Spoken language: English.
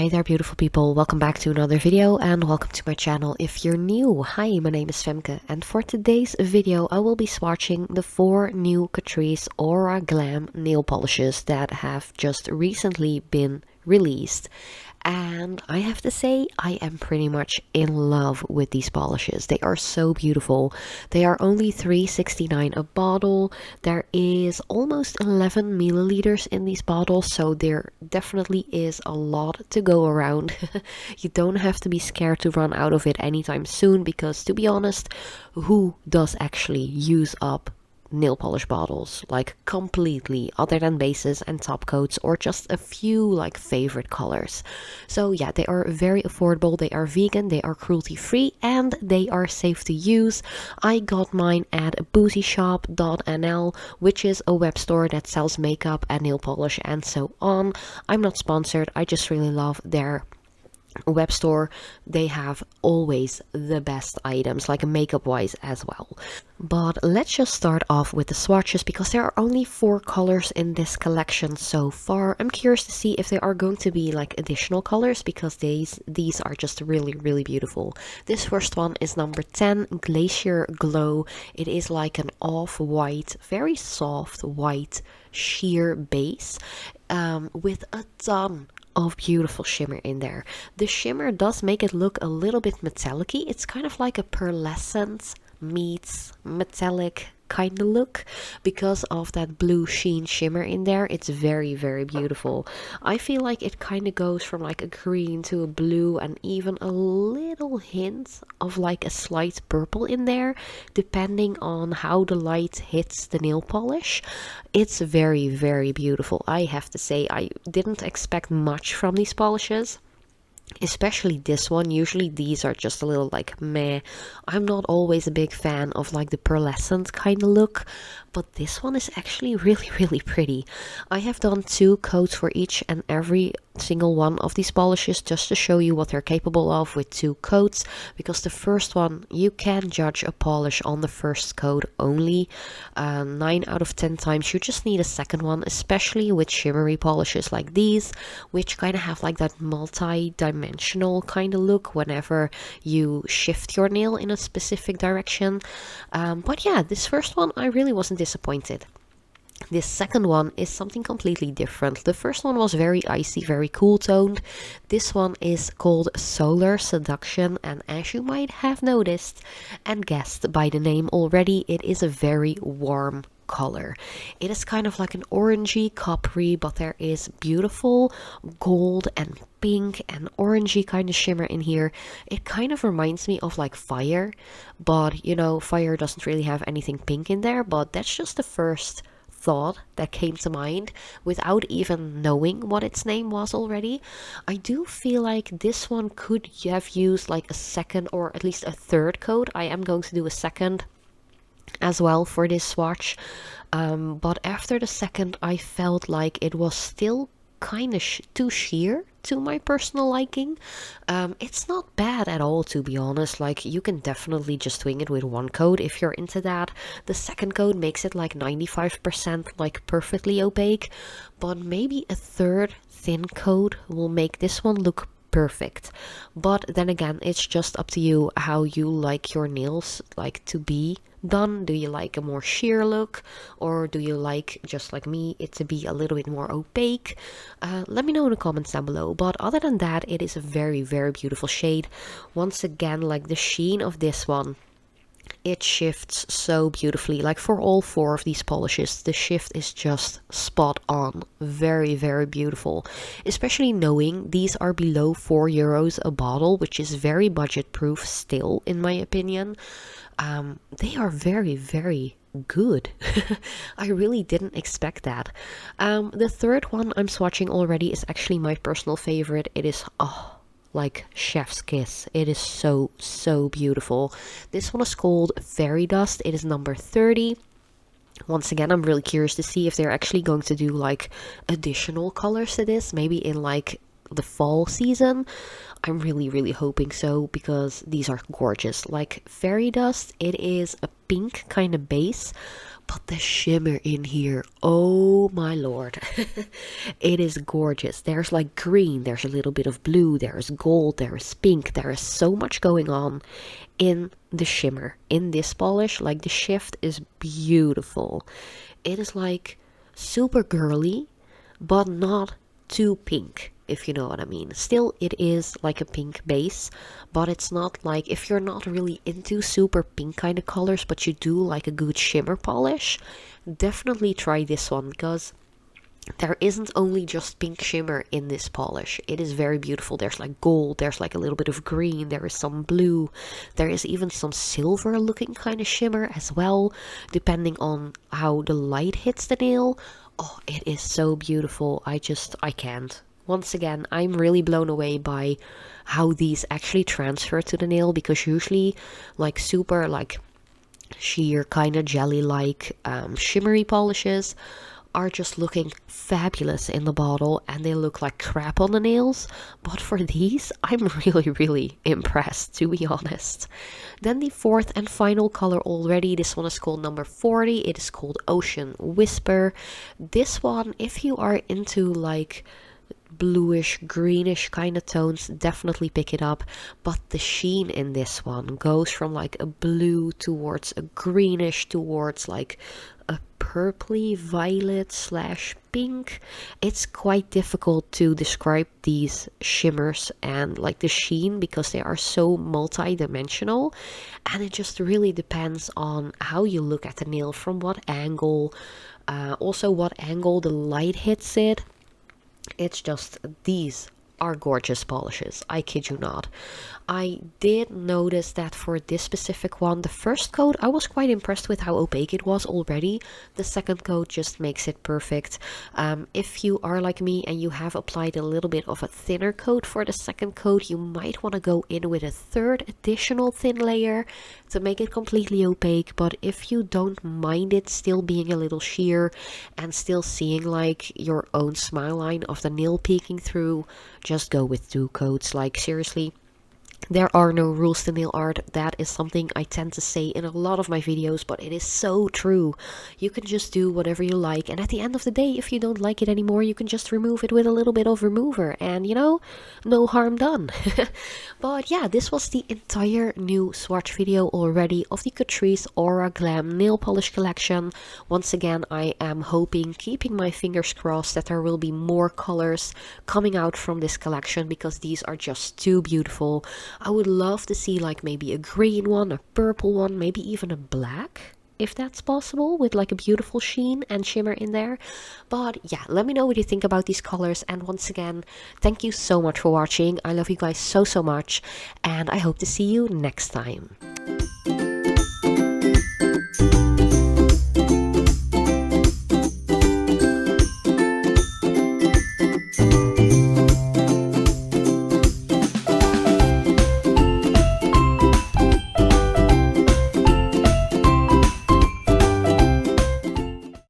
Hi there, beautiful people. Welcome back to another video and welcome to my channel if you're new. Hi, my name is Femke, and for today's video I will be swatching the 4 new Catrice Aura Glam nail polishes that have just recently been released. And I have to say, I am pretty much in love with these polishes. They are so beautiful. They are only $3.69 a bottle. There is almost 11 milliliters in these bottles, so there definitely is a lot to go around. You don't have to be scared to run out of it anytime soon, because to be honest, who does actually use up nail polish bottles like completely, other than bases and top coats or just a few like favorite colors? So yeah, they are very affordable, they are vegan, they are cruelty free, and they are safe to use. I got mine at bootyshop.nl, which is a web store that sells makeup and nail polish and so on. I'm not sponsored, I just really love their web store. They have always the best items, like makeup wise as well. But let's just start off with the swatches, because there are only 4 colors in this collection so far. I'm curious to see if there are going to be like additional colors, because these are just really beautiful. This first one is number 10, Glacier Glow. It is like an off-white, very soft white sheer base with a ton of beautiful shimmer in there. The shimmer does make it look a little bit metallic-y. It's kind of like a pearlescent meets metallic kind of look because of that blue sheen shimmer in there. It's very beautiful. I feel like it kind of goes from like a green to a blue and even a little hint of like a slight purple in there, depending on how the light hits the nail polish. It's very beautiful. I have to say, I didn't expect much from these polishes, especially this one. Usually these are just a little like meh. I'm not always a big fan of like the pearlescent kind of look, but this one is actually really pretty. I have done 2 coats for each and every single one of these polishes, just to show you what they're capable of with 2 coats, because the first one, you can judge a polish on the first coat only. 9 out of 10 times you just need a second one, especially with shimmery polishes like these, which kind of have like that multi-dimensional kind of look whenever you shift your nail in a specific direction. But yeah, this first one I really wasn't disappointed. This second one is something completely different. The first one was very icy, very cool toned. This one is called Solar Seduction, and as you might have noticed and guessed by the name already, it is a very warm color. It is kind of like an orangey coppery, but there is beautiful gold and pink and orangey kind of shimmer in here. It kind of reminds me of like Fire, but you know, Fire doesn't really have anything pink in there, but that's just the first thought that came to mind without even knowing what its name was already. I do feel like this one could have used like a second or at least a third coat. I am going to do a second as well for this swatch, but after the second I felt like it was still kind of too sheer to my personal liking. It's not bad at all, to be honest. Like, you can definitely just wing it with 1 coat if you're into that. The second coat makes it like 95% like perfectly opaque, but maybe a third thin coat will make this one look perfect. But then again, it's just up to you how you like your nails like to be done. Do you like a more sheer look, or do you like, just like me, it to be a little bit more opaque? Let me know in the comments down below. But other than that, it is a very beautiful shade. Once again, like the sheen of this one, it shifts so beautifully. Like for all 4 of these polishes, the shift is just spot on. Very beautiful, especially knowing these are below €4 a bottle, which is very budget proof still, in my opinion. They are very good. I really didn't expect that. The third one I'm swatching already is actually my personal favorite. It is like chef's kiss. It is so beautiful. This one is called Fairy Dust. It is number 30. Once again, I'm really curious to see if they're actually going to do like additional colors to this, maybe in like the fall season. I'm really hoping so, because these are gorgeous. Like fairy dust, it is a pink kind of base, but the shimmer in here, oh my lord. It is gorgeous. There's like green, there's a little bit of blue, there's gold, there's pink. There is so much going on in the shimmer in this polish. Like the shift is beautiful. It is like super girly, but not too pink, if you know what I mean. Still, it is like a pink base, but it's not like, if you're not really into super pink kind of colors, but you do like a good shimmer polish, definitely try this one, because there isn't only just pink shimmer in this polish. It is very beautiful. There's like gold, there's like a little bit of green, there is some blue, there is even some silver looking kind of shimmer as well, depending on how the light hits the nail. Oh, it is so beautiful. I can't. Once again, I'm really blown away by how these actually transfer to the nail, because usually like super like sheer kind of jelly like shimmery polishes are just looking fabulous in the bottle and they look like crap on the nails. But for these, I'm really impressed, to be honest. Then the fourth and final color already. This one is called number 40. It is called Ocean Whisper. This one, if you are into like bluish greenish kind of tones, definitely pick it up. But the sheen in this one goes from like a blue towards a greenish towards like a purpley violet slash pink. It's quite difficult to describe these shimmers and like the sheen, because they are so multi-dimensional, and it just really depends on how you look at the nail, from what angle, also what angle the light hits it. It's just, these are gorgeous polishes, I kid you not. I did notice that for this specific one, the first coat I was quite impressed with how opaque it was already. The second coat just makes it perfect. If you are like me and you have applied a little bit of a thinner coat for the second coat, you might want to go in with a third additional thin layer to make it completely opaque. But if you don't mind it still being a little sheer and still seeing like your own smile line of the nail peeking through, just go with 2 coats. Like seriously, there are no rules to nail art. That is something I tend to say in a lot of my videos, but it is so true. You can just do whatever you like, and at the end of the day, if you don't like it anymore, you can just remove it with a little bit of remover, and you know, no harm done. But yeah, this was the entire new swatch video already of the Catrice Aura Glam nail polish collection. Once again, I am hoping, keeping my fingers crossed, that there will be more colors coming out from this collection, because these are just too beautiful. I would love to see like maybe a green one, a purple one, maybe even a black, if that's possible, with like a beautiful sheen and shimmer in there. But yeah, let me know what you think about these colors. And once again, thank you so much for watching. I love you guys so much, and I hope to see you next time.